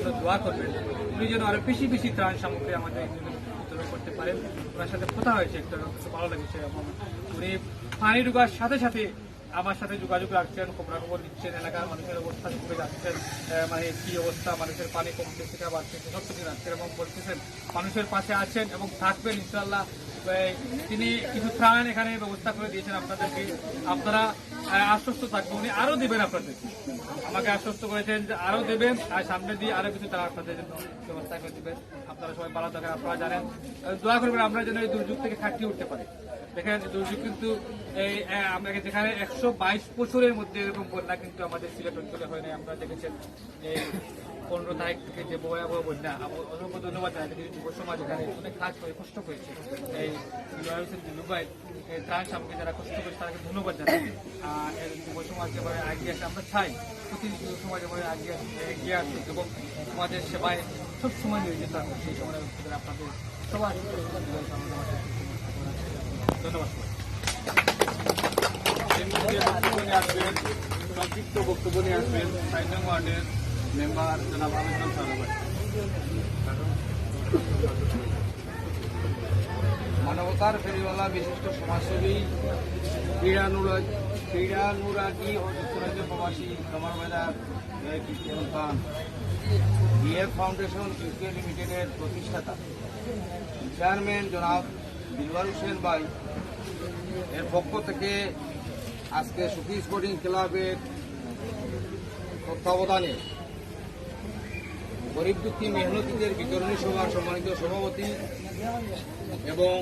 জন্য দোয়া করবেন, উনি যেন আরো বেশি বেশি ত্রাণ সামগ্রী আমাদের বিতরণ করতে পারেন। ওনার সাথে কথা হয়েছে, একটা ভালো লেগেছে এবং উনি পানি ঢোকার সাথে সাথে আমার সাথে যোগাযোগ রাখছেন, খবরাখবর দিচ্ছেন, এলাকার মানুষের অবস্থা করে যাচ্ছেন, মানে কি অবস্থা, মানুষের পানি কমতেছে কিনা বাড়তেছে সব কিছু যাচ্ছেন এবং বলতেছেন মানুষের পাশে আছেন এবং থাকবেন ইনশাআল্লাহ। তিনি কিছু ত্রাণ এখানে ব্যবস্থা করে দিয়েছেন আপনাদেরকে, আপনারা আশ্বস্ত থাকবেন, উনি আরো দেবেন আপনাদের, আমাকে আশ্বস্ত করেছেন যে আরো দেবেন আর সামনে দিয়ে আরো কিছু তারা আপনাদের জন্য ব্যবস্থা করে দেবেন। আপনারা সবাই ভালো থাকেন, আপনারা জানেন, দোয়া করবেন আমরা যেন এই দুর্যোগ থেকে কাটিয়ে উঠতে পারি। দেখেন দুর্যোগ কিন্তু এই আমাকে যেখানে 122 বছরের মধ্যে এরকম বন্যা কিন্তু আমাদের সিলেট অঞ্চলে হয় নাই। আমরা দেখেছেন এই 15 তারিখ থেকে যে ভয়াবহ বন্যা, অসংখ্য ধন্যবাদ জানাই যুব সমাজ এখানে অনেক কাজ করে কষ্ট করেছে। এই দুবাই ত্রাণ সামগ্রী যারা কষ্ট করেছে তাদেরকে ধন্যবাদ জানাই। যুব সমাজ যেভাবে এগিয়ে আসে আমরা চাই প্রতিটি যুব সমাজ যেভাবে এগিয়ে আসুক এবং সমাজের সেবায় সব সময় নিয়োজিত থাকুক, সেই সময় আপনাদের সবার ধন্যবাদ। আসবেন সংক্ষিপ্ত বক্তব্য নিয়ে আসবেন 5 নং ওয়ার্ডের মেম্বার জনাব আমিনুল সালাবাই। মানবতার ফেরিওয়ালা বিশিষ্ট সমাজসেবী ক্রীড়ানুরাগী ও যুক্তরাজ্য প্রবাসী কামার মেদার খ্রিস্টিয়ান খান বিএফ ফাউন্ডেশন ইউকে লিমিটেডের প্রতিষ্ঠাতা চেয়ারম্যান জনাব দিলওয়ার হোসেন ভাই এর পক্ষ থেকে আজকে সুফি স্পোর্টিং ক্লাবের তত্ত্বাবধানে গরিব দুঃখী মেহনতিদের বিতরণী সভার সম্মানিত সভাপতি এবং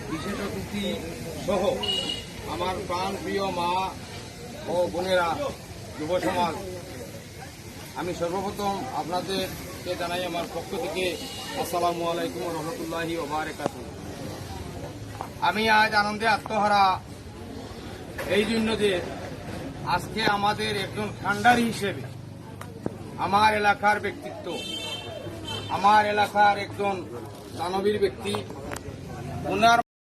বিশেষ অতিথি সহ আমার প্রাণ প্রিয় মা ও বোনেরা, যুব সমাজ, আমি সর্বপ্রথম আপনাদেরকে জানাই আমার পক্ষ থেকে আসসালামু আলাইকুম রহমতুল্লাহি ওয়া বারাকাতুহু। আমি আজ আনন্দে আত্মহারা এই জন্য যে আজকে আমাদের একজন কান্ডারি হিসেবে আমার এলাকার ব্যক্তিত্ব, আমার এলাকার একজন দানবীর ব্যক্তি, ওনার